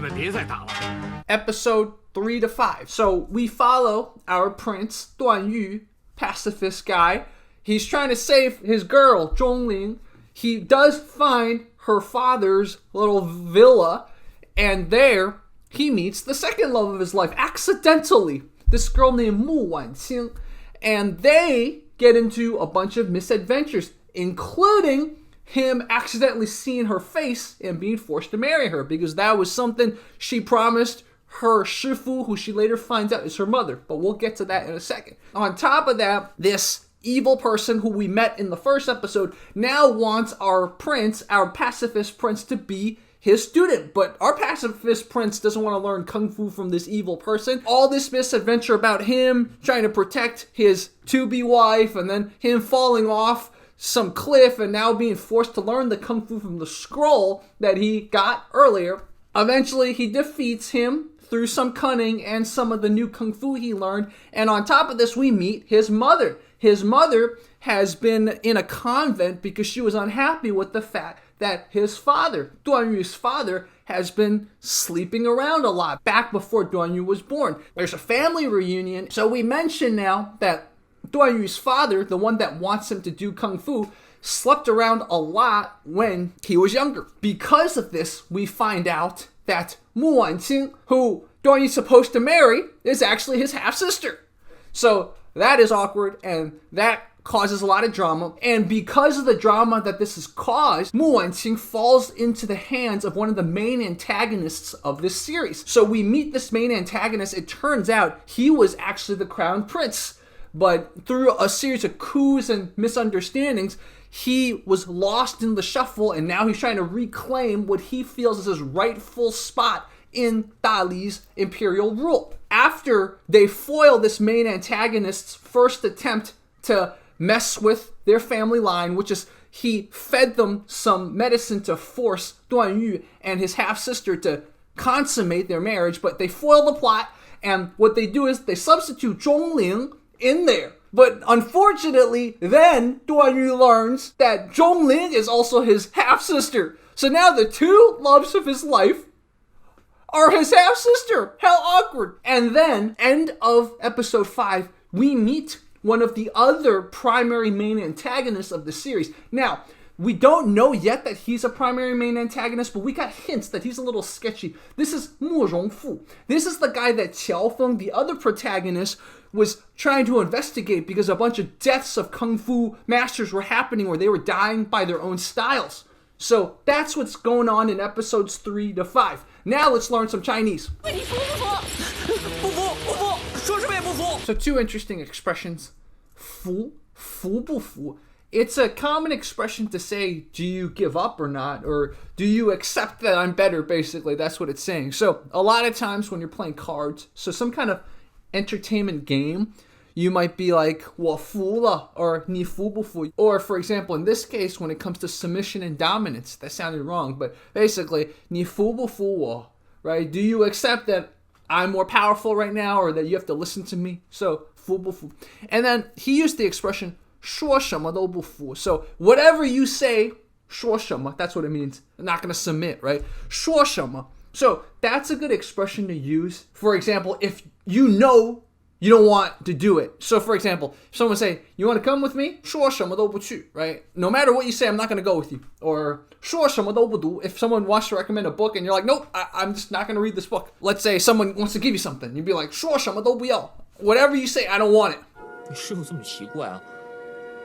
们别再打了。 Episode 3 to 5. So we follow our prince, Duan Yu, pacifist guy. He's trying to save his girl, Zhongling. He does find her father's little villa, and there he meets the second love of his life, accidentally. This girl named Mu Wanqing. And they get into a bunch of misadventures, including him accidentally seeing her face and being forced to marry her, because that was something she promised her shifu, who she later finds out is her mother. But we'll get to that in a second. On top of that, this evil person who we met in the first episode now wants our prince, our pacifist prince, to be his student. But our pacifist prince doesn't want to learn kung fu from this evil person. All this misadventure about him trying to protect his to-be wife, and then him falling off some cliff and now being forced to learn the kung fu from the scroll that he got earlier. Eventually, he defeats him through some cunning and some of the new kung fu he learned. And on top of this, we meet his mother. His mother has been in a convent because she was unhappy with the fact that his father, Duan Yu's father, has been sleeping around a lot back before Duan Yu was born. There's a family reunion. So we mention now that Duan Yu's father, the one that wants him to do kung fu, slept around a lot when he was younger. Because of this, we find out that Mu Wanqing, who Duan Yu's supposed to marry, is actually his half-sister. So that is awkward, and that causes a lot of drama. And because of the drama that this has caused, Mu Wanqing falls into the hands of one of the main antagonists of this series. So we meet this main antagonist. It turns out he was actually the crown prince. But through a series of coups and misunderstandings, he was lost in the shuffle, and now he's trying to reclaim what he feels is his rightful spot in Dali's imperial rule. After they foil this main antagonist's first attempt to mess with their family line, which is he fed them some medicine to force Duan Yu and his half-sister to consummate their marriage, but they foil the plot, and what they do is they substitute Zhongling in there. But unfortunately, then Duan Yu learns that Zhongling is also his half-sister. So now the two loves of his life are his half-sister. How awkward. And then, end of episode 5, we meet one of the other primary main antagonists of the series. Now, we don't know yet that he's a primary main antagonist, but we got hints that he's a little sketchy. This is Mu Rongfu. This is the guy that Qiao Feng, the other protagonist, was trying to investigate because a bunch of deaths of kung fu masters were happening where they were dying by their own styles. So that's what's going on in episodes 3 to 5. Now let's learn some Chinese. So two interesting expressions. Fu, fu bu fu. It's a common expression to say, do you give up or not? Or do you accept that I'm better, basically. That's what it's saying. So a lot of times when you're playing cards, so some kind of entertainment game, you might be like, 我服了, or 你服不服? Or for example, in this case, when it comes to submission and dominance, that sounded wrong, but basically, 你服不服我? Right? Do you accept that I'm more powerful right now, or that you have to listen to me? So, 服不服? And then he used the expression, 说什么都不服. So whatever you say, 说什么, that's what it means. I'm not going to submit, right? 说什么. So that's a good expression to use. For example, if you know you don't want to do it. So for example, if someone say, you want to come with me? 说什么都不去, right? No matter what you say, I'm not going to go with you. Or 说什么都不读. If someone wants to recommend a book and you're like, nope, I'm just not going to read this book. Let's say someone wants to give you something. You'd be like, 说什么都不要. Whatever you say, I don't want it. 你是否这么奇怪啊？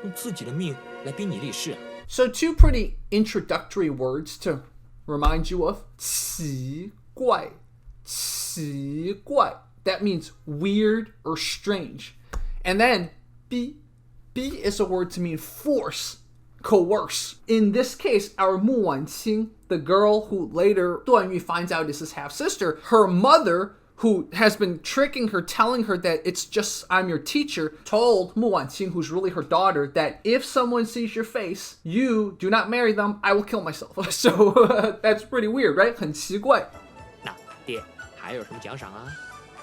用自己的命来逼你立誓啊？ So two pretty introductory words to remind you of. 奇怪, 奇怪. That means weird or strange. And then bi is a word to mean force, coerce. In this case, our Mu Wanqing, the girl who later Duan Yu finds out is his half-sister, her mother, who has been tricking her, telling her that it's just, I'm your teacher, told Mu Wanqing, who's really her daughter, that if someone sees your face, you do not marry them, I will kill myself. So that's pretty weird, right? 很奇怪. 那爹还有什么奖赏啊？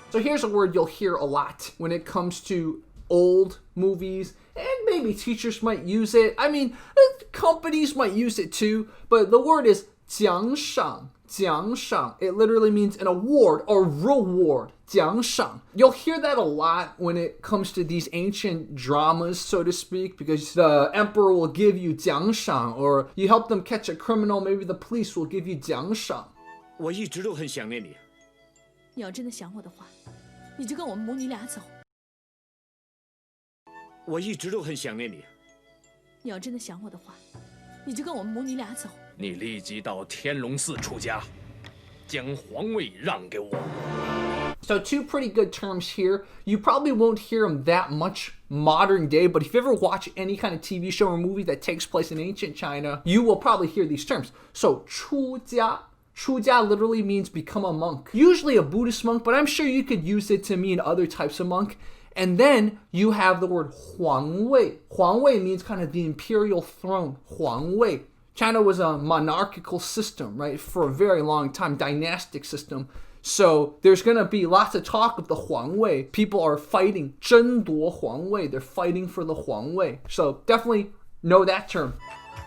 So here's a word you'll hear a lot when it comes to old movies, and maybe teachers might use it. I mean, companies might use it too, but the word is 奖赏, 奖赏. It literally means an award or reward. 奖赏. You'll hear that a lot when it comes to these ancient dramas, so to speak, because the emperor will give you 奖赏, or you help them catch a criminal, maybe the police will give you 奖赏. 我一直都很想念你。你要真的想我的话，你就跟我们母女俩走。我一直都很想念你。你要真的想我的话，你就跟我们母女俩走。你立即到天龙寺出家，将皇位让给我。So 2 pretty good terms here. You probably won't hear them that much modern day, but if you ever watch any kind of TV show or movie that takes place in ancient China, you will probably hear these terms. So 出家. 出家 literally means become a monk. Usually a Buddhist monk, but I'm sure you could use it to mean other types of monk. And then you have the word 皇位. 皇位 means kind of the imperial throne. 皇位. China was a monarchical system, right? For a very long time, dynastic system. So there's going to be lots of talk of the 皇位. People are fighting 争夺皇位. They're fighting for the 皇位. So definitely know that term.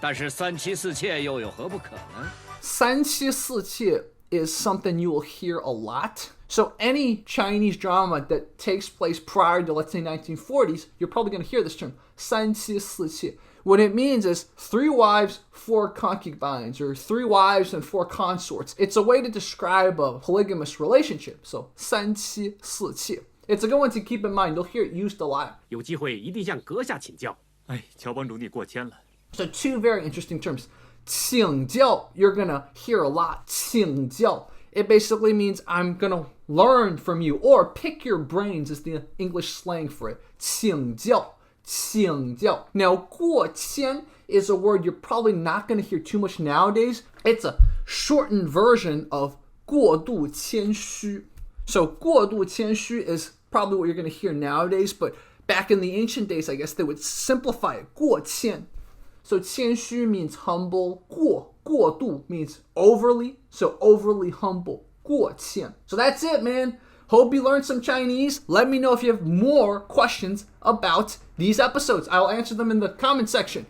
但是三妻四妾又有何不可呢？三妻四妾 is something you will hear a lot. So any Chinese drama that takes place prior to, let's say, 1940s, you're probably going to hear this term, 三妻四妾. What it means is 3 wives, 4 concubines, or 3 wives and 4 consorts. It's a way to describe a polygamous relationship. So 三妻四妾. It's a good one to keep in mind. You'll hear it used a lot. 有机会一定向阁下请教。哎，乔帮主，你过谦了。So 2 very interesting terms. 请教, you're going to hear a lot. 请教. It basically means I'm going to learn from you, or pick your brains is the English slang for it. 请教. 请教. Now, 过谦 is a word you're probably not going to hear too much nowadays. It's a shortened version of 过度谦虚. So 过度谦虚 is probably what you're going to hear nowadays, but back in the ancient days, I guess they would simplify it. 过谦. So 谦虚 means humble. 过度 means overly. So overly humble. 过谦. So that's it, man. Hope you learned some Chinese. Let me know if you have more questions about these episodes. I'll answer them in the comment section.